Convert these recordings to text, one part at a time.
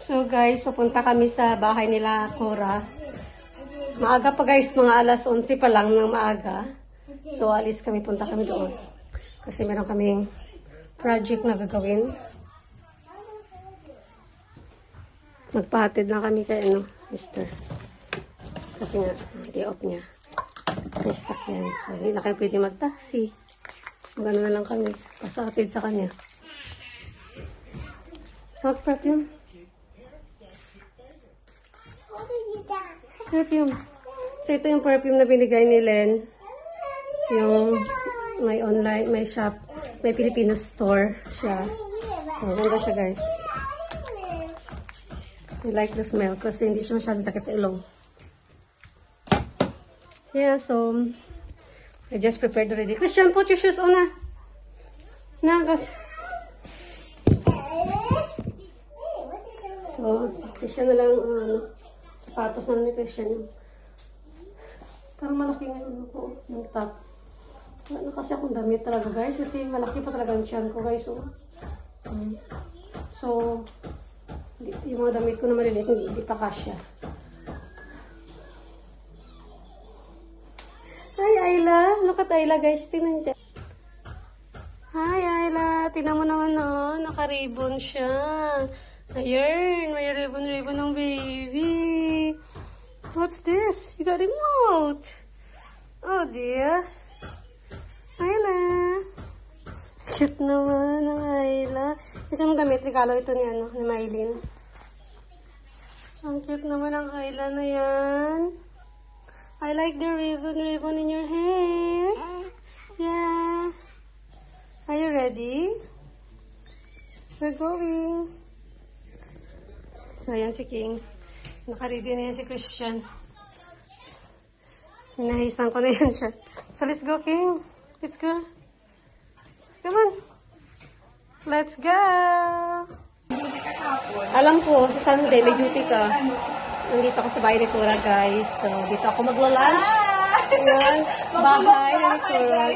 So guys, papunta kami sa bahay nila Cora. Maaga pa guys, mga alas 11 pa lang ng maaga. So alis kami, punta kami doon. Kasi meron kaming project na gagawin. Magpahatid lang kami kay mister. Kasi nga, day off niya. May sasakyan. So hindi na kayo pwede mag-taxi. Gano'n na lang kami. Pasahatid sa kanya. Mag-perfume. Perfume. So, ito yung perfume na binigay ni Len. Yung may online, may shop, may Filipino store siya. So, ganda siya guys. I like the smell kasi hindi siya masyadong sakit sa ilong. Yeah, so, I just prepared already. Christian, put your shoes on na. Na, kasi. So, Christian na lang, sapatos na ni Christian yung parang malaki ngayon po yung top. Wala na kasi akong damit talaga guys kasi malaki pa talaga ang tiyan ko guys. So yung mga damit ko na maliliit hindi pa kasya. Hi Ayla! Look at Ayla guys. Tingnan siya. Hi Ayla! Tingnan mo naman naka-ribbon siya. Ayun! May ribbon ng baby. What's this? You got remote. Oh dear. Ayla. Cute naman ang Ayla. Isang damit, regalo ito ni Maylin. Ang cute naman ang Ayla na yan. I like the ribbon in your hair. Yeah. Are you ready? We're going. So, ayan si King. Naka-ready na yan si Christian. Hinahisan ko na yan siya. So, let's go, King. Let's go. Come on. Let's go. Alam ko, sa Sunday, may duty ka. Nandito ako sa bahay ni Cora, guys. So, dito ako magla-lunch. Ayan. Bahay ni Cora.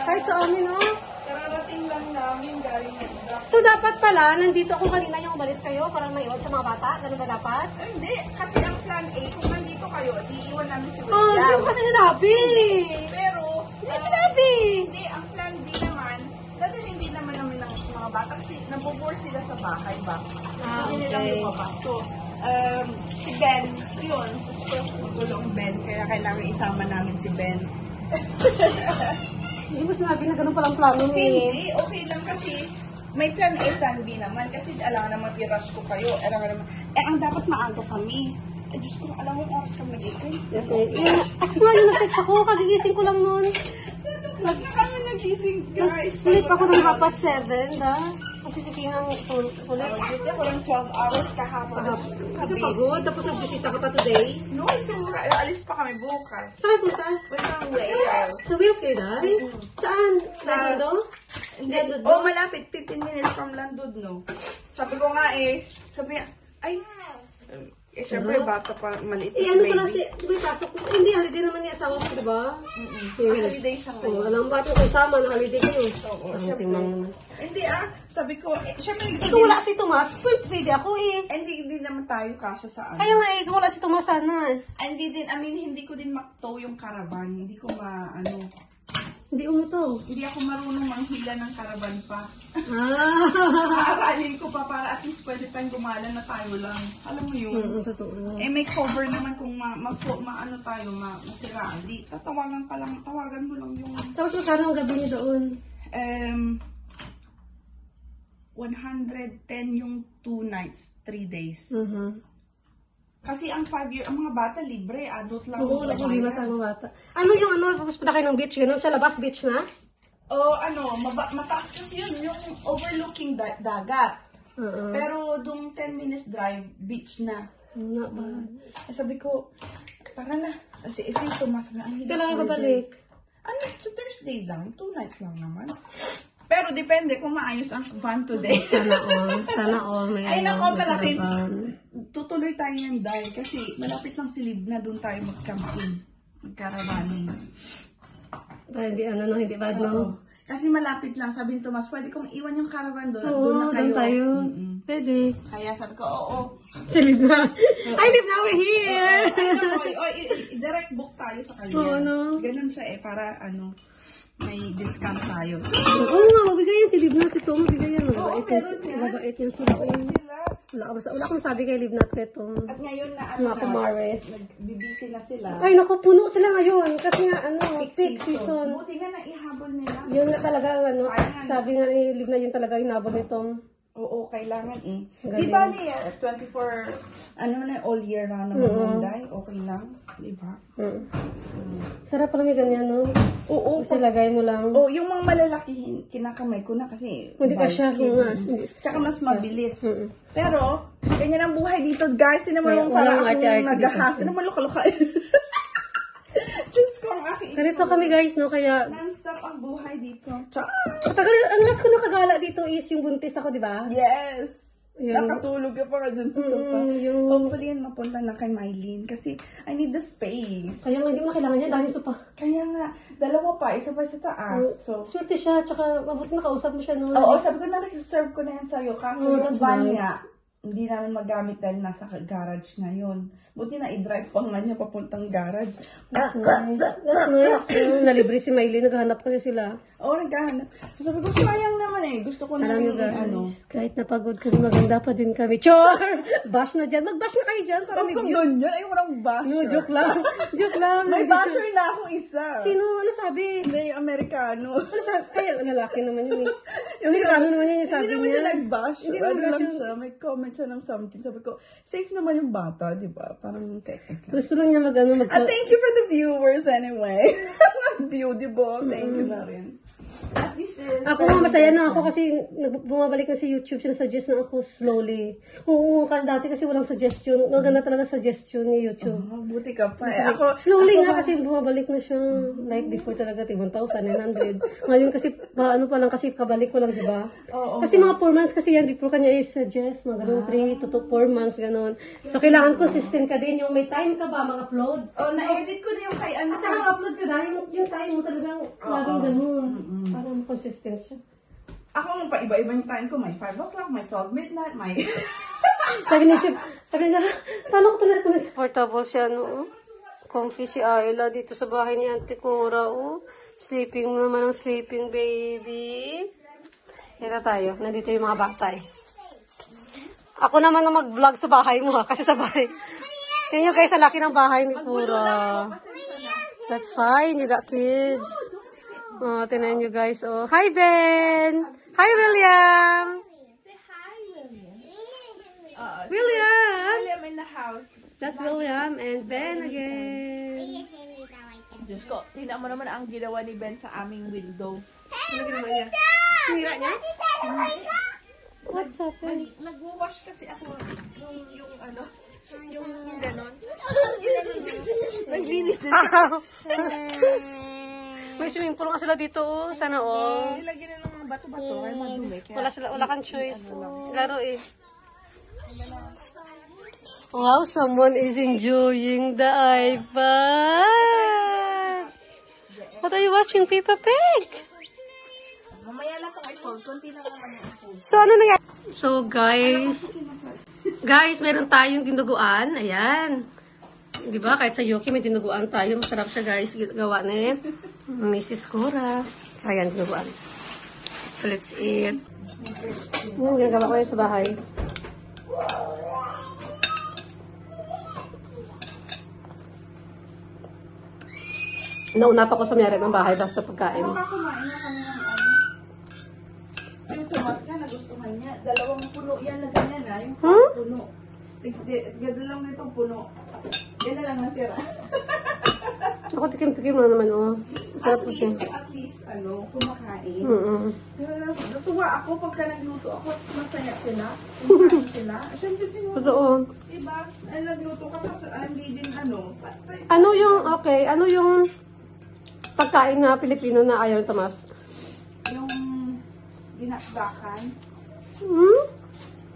Kahit sa amin, no? Kararating lang namin galing. So, dapat pala, nandito ako kanina yung umalis kayo para maiwan sa mga bata. Ganun ba dapat? Hindi, kasi ang plan A, kung nandito kayo, di iwan namin si William. Oh, hindi ko kasi sinabi. Pero, Hindi sinabi. hindi, ang plan B naman, dahil hindi naman namin ng mga bata, kasi nabubore sila sa bahay ba? Kasi hindi nilang lumabas. So, si Ben, yun, gusto ko yung Ben, kaya kailangan isama namin si Ben. Hindi mo sinabi na ganun palang plano mo eh. Hindi, okay lang kasi may plan A, plan B naman. Kasi alam naman, i-rush ko kayo. Alam naman, ang dapat maaga kami. Diyos ko, alam mo oras kami nagising? Yes, ako nga yung nag-text ako, kagigising ko lang nun. Lagi kami nagising, guys. Sleep ako ng 7:30, da? Kasi si King ang ulit. Hindi ako lang 12 hours kahapon. Hindi ka pagod, tapos nagbisita ka pa today. No, it's alright. Alis pa kami bukas. Saan punta? Walang Wales. Sa Wales kayo, Day? Saan? Sa Lando? Hindi. Oh, malapit. 15 minutes from Landudno. Sabi ko nga sabi niya, syempre, bata pa, maliit na ano pala si, may pasok ko. Hindi, holiday naman niya asawa ko, diba? Holiday siya ngayon. Alam ba ito kung sama na holiday kayo? Oo, Tingnan naman. Hindi sabi ko, syempre, Ikaw wala si Tomas, pwede ako hindi naman tayo kasya sa ano. Kaya nga ikaw wala si Tomas sana. Hindi ko din maktow yung caravan. Hindi ko Hindi umuto. hindi ako marunong manghila ng caravan pa. Ah! Aaralin ko pa para at least pwede tayong gumala na tayo lang. Alam mo yun? Totoo. May cover naman kung masira. Di, tawagan mo lang yung Tapos magkano ang gabi niyo doon? 110 yung 2 nights, 3 days. Kasi ang 5 year, ang mga bata libre, adult lang. Oo, nakulimat ang mga bata. Ano yung pupunta kayo ng beach, gano'n? Sa labas beach na? Mataas kasi yun, yung overlooking dagat. Pero dung 10 minutes drive, beach na. Not bad. Sabi ko, tara na. Kasi Tomas, Kailangan ka balik? Sa Thursday lang, 2 nights lang naman. Pero depende kung maayos ang van today. Sana all. Ay nako, malapit. Tutuloy tayo yan dahil kasi malapit lang si Libna, doon tayo mag-camping. Mag-caravaning. Hindi bad no? Kasi malapit lang, sabi ni Tomas, pwede kong iwan yung caravan doon. Oo, doon na kayo. Doon tayo. Pwede. Kaya sabi ko, oo. Si Libna. Hi, Libna, we're here! Direct book tayo sa kanya. Oo, no? Ganun siya para may discount tayo. Oo nga, mabigay yan si Libna. Si Tom, mabigay yan. meron yan. Mabait yan sila. Wala akong sabi kay Libna at kay Tom. At ngayon na Mga kumares. nagbibisi na sila. Ay, naku, puno sila ngayon. Kasi nga, peak season. Buti nga naihabol nila. Yun nga talaga, sabi nga ni Libna, yun talaga hinabol ni Tom. Oo, kailangan eh. Galing. Di ba niya, 24, all year round naman Monday, okay lang. Di ba? Sarap pala may ganyan, no? Oo. Kasi lagay mo lang. Oh, yung mga malalaki, kinakamay ko na kasi. Hindi pa siya hungas. Tsaka mas mabilis. Pero, ganyan ang buhay dito, guys. Sinamalong Walang para akong arte-arte nagahas. dito. Sinamalok-loka. Diyos ko, ang aking Ganito kami, guys, no? Kaya, non-stop ang buhay dito. Char! ang last ko nakagala dito is yung buntis ako, di ba? Yes! Yung- Nakatulog ka pa nga dun sa sofa. yung- Hopefully yan mapunta na kay Mylene kasi I need the space. Kaya nga, hindi mo na kailangan niya. Dami pa. Kaya nga, dalawa pa, isa pa sa taas. So, Swerte siya, tsaka mabuti nakausap mo siya, no? oo, sabi ko na reserve ko na yan sa'yo. Kaso Oh, yung that's van nice. nga, hindi namin magamit dahil nasa garage ngayon. Buti na i-drive pa nga niya papuntang garage. That's nice. That's nice. Nalibre si Miley, naghahanap kasi sila. Oo, naghahanap. Sabi ko, sayang naman eh. Gusto ko na Alam nyo, yung guys, kahit napagod kami, maganda pa din kami. Chor! Bash na dyan. Mag-bash na kayo dyan para may Kung views. ganyan, ay walang basher. No, joke lang. Joke lang. May basher na akong isa. Sino? Ano sabi? Hindi, yung Amerikano. Ano sabi? Kaya lalaki naman yun eh. Yung Amerikano naman yun yung sabi Hindi naman niya. siya nag-bash. Hindi Ano naman lang siya- siya, may comment siya ng something. Sabi ko, safe naman yung bata, di ba? Parang teka. Gusto lang niya mag-ano, Thank you for the viewers anyway. Beautiful. Thank you na rin. At this is... Ako nga, masaya na ako kasi bumabalik na si YouTube, sinasuggest na ako slowly. Oo, kasi dati kasi walang suggestion. Maganda talaga suggestion ni YouTube. Buti ka pa eh. Ako, Slowly nga kasi bumabalik na siya. Like before talaga, 1,900. Ngayon kasi, ano pa lang kasi kabalik ko lang, di ba? Oo. Kasi mga 4 months kasi yan, before kanya i-suggest, mga ganun 3 to 4 months, ganun. So, kailangan consistent ka din. Yung may time ka ba, mag-upload. oh, na-edit ko na yung kay ano. At saka mag-upload ka na, yung time mo talagang laging ganun. Para consistent siya. Ako nung pa-iba-iba yung time ko. May 5 o'clock, may 12 midnight, may... Sabi ni Chip, paano ko talaga portable siya, no? Comfy si Ayla dito sa bahay ni Auntie Cora, oh. Sleeping naman ang sleeping baby. Ito tayo, nandito yung mga batay. Ako naman na mag-vlog sa bahay mo, ha? Kasi sa bahay. Tingnan nyo guys, sa laki ng bahay ni Cora. That's fine, you got kids. Oh, tingnan nyo guys, oh. Hi, Ben! Hi, William! Say hi, William. William! William in the house. That's William and Ben again. Diyos ko, tingnan mo naman ang ginawa ni Ben sa aming window. Ano ginawa niya? Sinira niya? What's happened? Nag-wash kasi ako yung ano, yung ganon. Naglinis din. May swimming pool nga sila dito, oh. Sana all. Nilagyan na ng bato-bato, ay madumi. Wala kang choice. Laro eh. Wow, someone is enjoying the iPad. What are you watching, Peppa Pig? Mamaya lang itong i-fold. Kunti na naman yung i-fold. So, ano na yan? So, guys, meron tayong dinuguan. Ayan. Di ba? Kahit sa Yoki, may dinuguan tayo. Masarap siya, guys. Gawa ni Mrs. Cora. So, ayan, dinuguan. So, let's eat. Ginagawa ko yan sa bahay. Nauna pa ko sa mayari ng bahay basta pagkain. Kumain na kami ng ano. Yung Tomas ka, nagustuhan niya. Dalawang puno yan na ganyan ha. Yung puno. Ganda lang nitong puno. Yan na lang natira. Ako tikim-tikim na naman, oh. Sarap po siya. At least, ano, kumakain. Pero natuwa ako pagka nagluto ako at masaya sila. Kumakain sila. Siyempre sinunod. Totoo. Diba? Ay, nagluto ka sa hindi din ano. Ano yung pagkain na Pilipino na ayaw ng Tomas? Yung ginasdakan.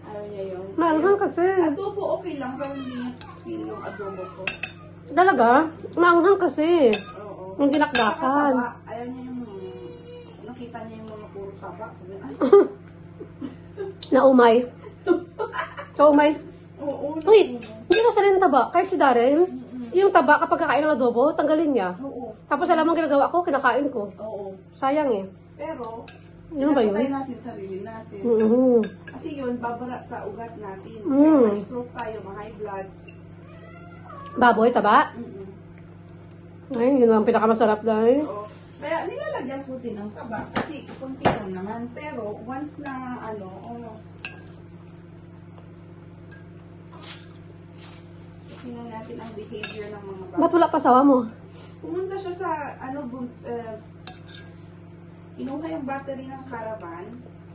Ayaw niya yung... Maanghang kasi. Adobo okay lang, pero hindi niya feel yung adobo ko. Talaga? Maanghang kasi. Oo. Yung dinakdakan. Taba. Ayaw niya yung... Nakita niya yung mga puro taba. Sabi, ay, Naumay. So, may... Oo. Wait, hindi ko sanay ng taba. Kahit si Darren, yung taba kapag kakain ng adobo, tanggalin niya. Oo. Tapos alam ang ginagawa ko, kinakain ko. Oo. Sayang eh. Pero, Yun ba yun? pinapatay natin sarili natin. Kasi yun, babara sa ugat natin. Kaya ma-stroke tayo, ma-high blood. Baboy, taba? Ay, yun ang pinakamasarap dahil. Oo. Kaya nilalagyan ko din ng taba. Kasi kunti lang naman. Pero, once na, tingnan natin ang behavior ng mga bata. Ba't wala pasawa mo? Pumunta siya sa, inuha yung battery ng caravan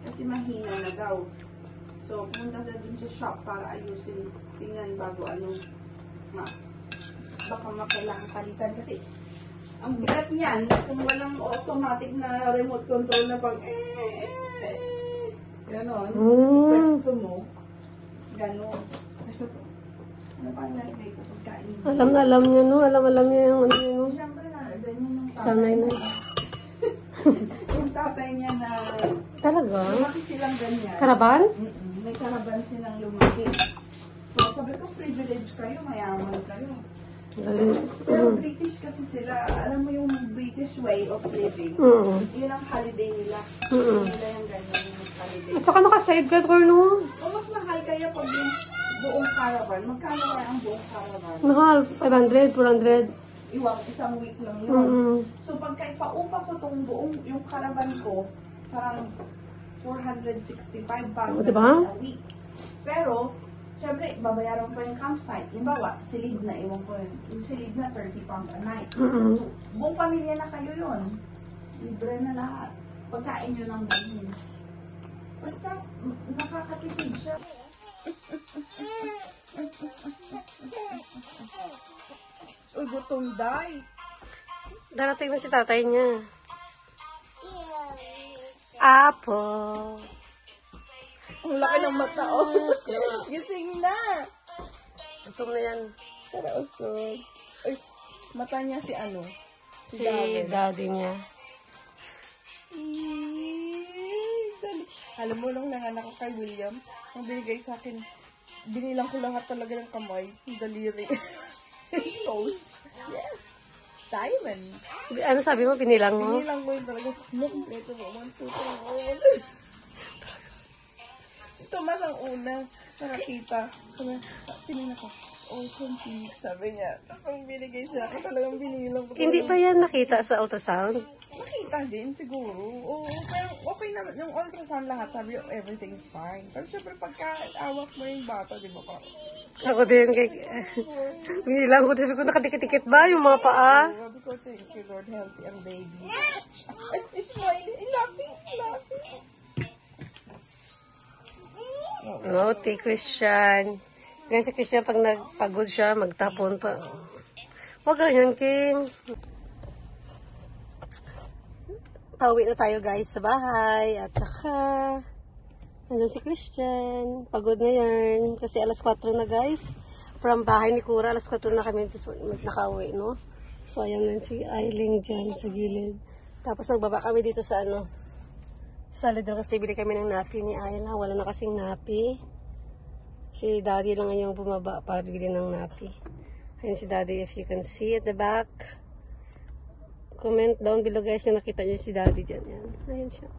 kasi mahina na daw. So, pumunta na dun sa shop para ayusin, tingnan bago baka makailangan palitan kasi ang bigat niyan, kung walang automatic na remote control na pag ganon, pwesto mo, ganon. Ano pa ang nalagay ko pagkain? Alam na alam niya, no? Alam niya yung ano yun, no? Siyempre na, ganyan yung tatay. Sanay na. Yung tatay niya na Talaga? lumaki silang ganyan. Karaban? May karaban silang lumaki. So, sabi ko, privilege kayo, mayaman kayo. Galing. Pero British kasi sila, alam mo yung British way of living. Yun ang holiday nila. Nila yung ganyan yung holiday. At saka makasave ka, no? O mas mahal kaya pag yung buong caravan. Magkano kaya ang buong caravan? Mahal, 500, 400. Isang week lang yun. So pagka ipaupa ko tong buong, yung caravan ko, parang 465 pa Diba? a week. Pero, syempre, babayaran pa yung campsite. Halimbawa, silid na, iwan ko yun. Yung silid na, 30 pounds a night. So, buong pamilya na kayo yun. Libre na lahat. Pagkain nyo ng ganyan. Basta, nakakatipid siya. Uy, gutom day. Darating na si tatay niya. Apo. Ang laki ng mata, oh. Gising na. Gutom na yan. Tara, usod. Uy, mata niya si ano? Si daddy niya. Dali. Alam mo, nung nanganak ko kay William, ang binigay sa akin, binilang ko lahat talaga ng kamay, yung daliri. Toes. Yes. Diamond. Ano sabi mo, pinilang mo? Binilang ko yun talaga. Look, ito mo. 1, 2, 3, Si Tomas ang una nakakita. Tingnan ako. Oh, complete. Sabi niya. Tapos ang binigay sa akin, talagang binilang ko. Hindi pa yan nakita sa ultrasound? Nakita din, siguro. Oo, pero okay naman. Yung ultrasound lahat, sabi yung everything's fine. Pero syempre, pagka-awak mo yung bata, di ba parang? Ako din, binilang ko. Sabi ko, nakadikit-dikit ba yung mga paa? Sabi ko, thank you, Lord, healthy ang baby. Ay, smiling, laughing. Naughty, Christian. Ganyan si Christian, pag nagpagod siya, magtapon pa. Huwag ganyan, King. Pauwi na tayo, guys, sa bahay. At saka, nandun si Christian. Pagod na yan. Kasi alas 4 na, guys. From bahay ni Kura, alas 4 na kami nakauwi, no? So, ayan lang si Ailing dyan sa gilid. Tapos, nagbaba kami dito sa sa Lidl kasi bili kami ng napi ni Ayla. Wala na kasing napi. Si Daddy lang ngayong bumaba para bibili ng napi. Ayan si Daddy, if you can see at the back. Comment down below, guys, kung nakita niyo si Daddy dyan. Ayan siya.